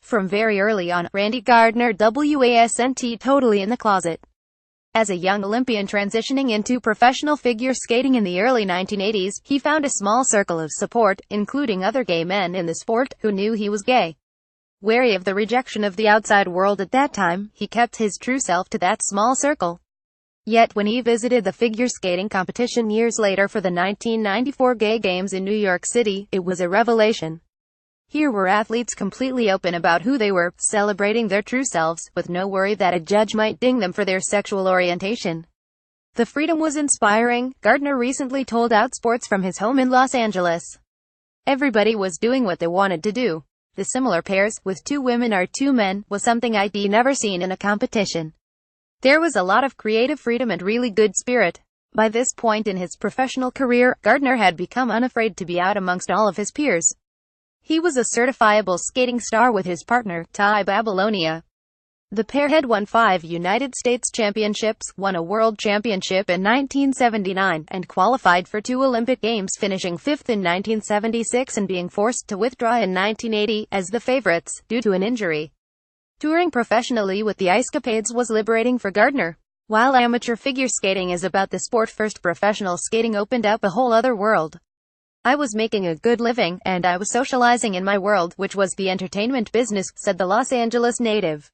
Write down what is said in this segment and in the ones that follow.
From very early on, Randy Gardner wasn't totally in the closet. As a young Olympian transitioning into professional figure skating in the early 1980s, he found a small circle of support, including other gay men in the sport, who knew he was gay. Wary of the rejection of the outside world at that time, he kept his true self to that small circle. Yet when he visited the figure skating competition years later for the 1994 Gay Games in New York City, it was a revelation. Here were athletes completely open about who they were, celebrating their true selves, with no worry that a judge might ding them for their sexual orientation. The freedom was inspiring, Gardner recently told Outsports from his home in Los Angeles. Everybody was doing what they wanted to do. The similar pairs, with 2 women or 2 men, was something I'd never seen in a competition. There was a lot of creative freedom and really good spirit. By this point in his professional career, Gardner had become unafraid to be out amongst all of his peers. He was a certifiable skating star with his partner, Ty Babylonia. The pair had won 5 United States championships, won a world championship in 1979, and qualified for 2 Olympic Games, finishing 5th in 1976 and being forced to withdraw in 1980, as the favorites, due to an injury. Touring professionally with the Ice Capades was liberating for Gardner. While amateur figure skating is about the sport first, professional skating opened up a whole other world. I was making a good living, and I was socializing in my world, which was the entertainment business, said the Los Angeles native.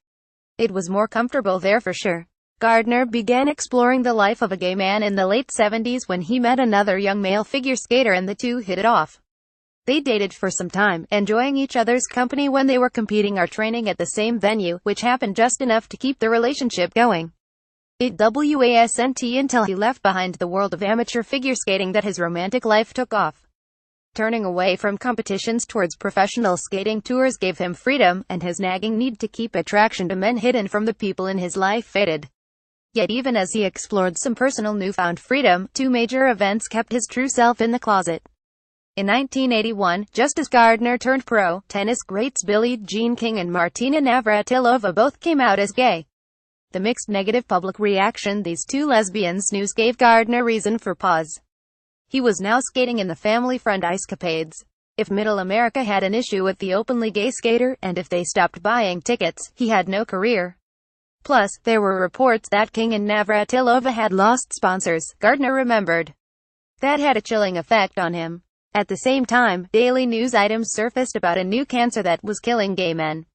It was more comfortable there for sure. Gardner began exploring the life of a gay man in the late 70s when he met another young male figure skater and the two hit it off. They dated for some time, enjoying each other's company when they were competing or training at the same venue, which happened just enough to keep the relationship going. It wasn't until he left behind the world of amateur figure skating that his romantic life took off. Turning away from competitions towards professional skating tours gave him freedom, and his nagging need to keep attraction to men hidden from the people in his life faded. Yet even as he explored some personal newfound freedom, 2 major events kept his true self in the closet. In 1981, just as Gardner turned pro, tennis greats Billie Jean King and Martina Navratilova both came out as gay. The mixed negative public reaction these 2 lesbians' news gave Gardner reason for pause. He was now skating in the family-friend Ice Capades. If Middle America had an issue with the openly gay skater, and if they stopped buying tickets, he had no career. Plus, there were reports that King and Navratilova had lost sponsors, Gardner remembered. That had a chilling effect on him. At the same time, daily news items surfaced about a new cancer that was killing gay men.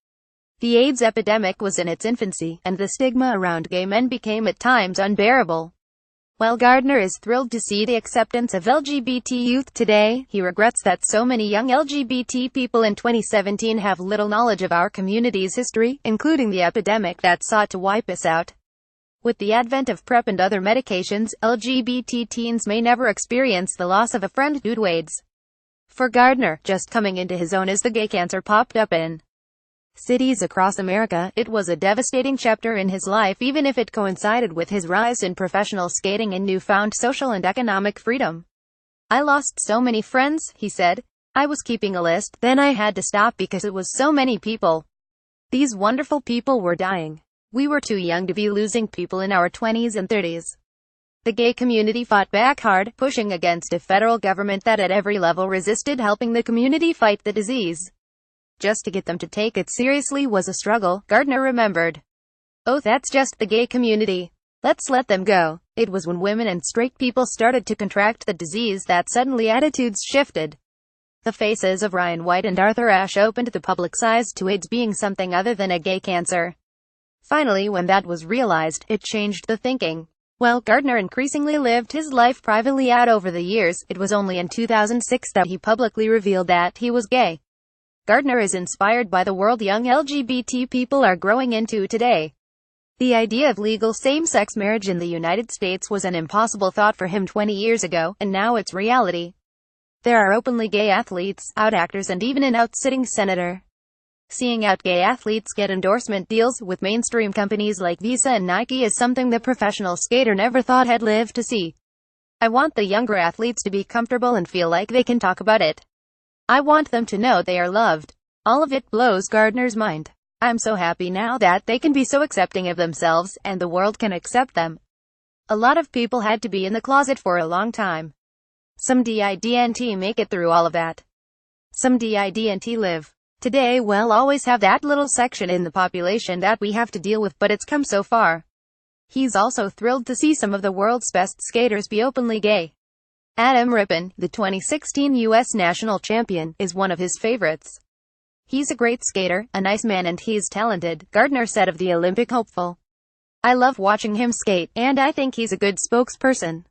The AIDS epidemic was in its infancy, and the stigma around gay men became at times unbearable. While Gardner is thrilled to see the acceptance of LGBT youth today, he regrets that so many young LGBT people in 2017 have little knowledge of our community's history, including the epidemic that sought to wipe us out. With the advent of PrEP and other medications, LGBT teens may never experience the loss of a friend due to AIDS. For Gardner, just coming into his own as the gay cancer popped up in cities across America, it was a devastating chapter in his life, even if it coincided with his rise in professional skating and newfound social and economic freedom. I lost so many friends, he said. I was keeping a list, then I had to stop because it was so many people. These wonderful people were dying. We were too young to be losing people in our 20s and 30s. The gay community fought back hard, pushing against a federal government that at every level resisted helping the community fight the disease. Just to get them to take it seriously was a struggle, Gardner remembered. Oh, that's just the gay community. Let's let them go. It was when women and straight people started to contract the disease that suddenly attitudes shifted. The faces of Ryan White and Arthur Ashe opened the public's eyes to AIDS being something other than a gay cancer. Finally, when that was realized, it changed the thinking. While Gardner increasingly lived his life privately out over the years, it was only in 2006 that he publicly revealed that he was gay. Gardner is inspired by the world young LGBT people are growing into today. The idea of legal same-sex marriage in the United States was an impossible thought for him 20 years ago, and now it's reality. There are openly gay athletes, out actors, and even an out-sitting senator. Seeing out gay athletes get endorsement deals with mainstream companies like Visa and Nike is something the professional skater never thought had lived to see. I want the younger athletes to be comfortable and feel like they can talk about it. I want them to know they are loved. All of it blows Gardner's mind. I'm so happy now that they can be so accepting of themselves, and the world can accept them. A lot of people had to be in the closet for a long time. Some didn't make it through all of that. Some didn't live. Today we'll always have that little section in the population that we have to deal with, but it's come so far. He's also thrilled to see some of the world's best skaters be openly gay. Adam Rippon, the 2016 U.S. national champion, is one of his favorites. He's a great skater, a nice man, and he's talented, Gardner said of the Olympic hopeful. I love watching him skate, and I think he's a good spokesperson.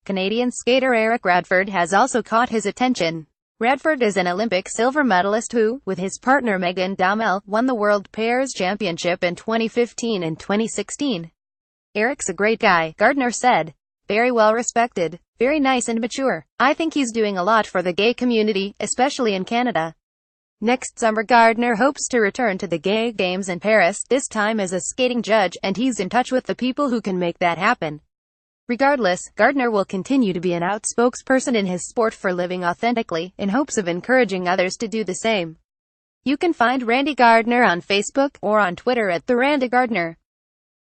Canadian skater Eric Radford has also caught his attention. Radford is an Olympic silver medalist who, with his partner Megan Damel, won the World Pairs Championship in 2015 and 2016. Eric's a great guy, Gardner said. Very well respected, very nice and mature. I think he's doing a lot for the gay community, especially in Canada. Next summer Gardner hopes to return to the Gay Games in Paris, this time as a skating judge, and he's in touch with the people who can make that happen. Regardless, Gardner will continue to be an outspoken in his sport for living authentically, in hopes of encouraging others to do the same. You can find Randy Gardner on Facebook, or on Twitter at @TheRandyGardner.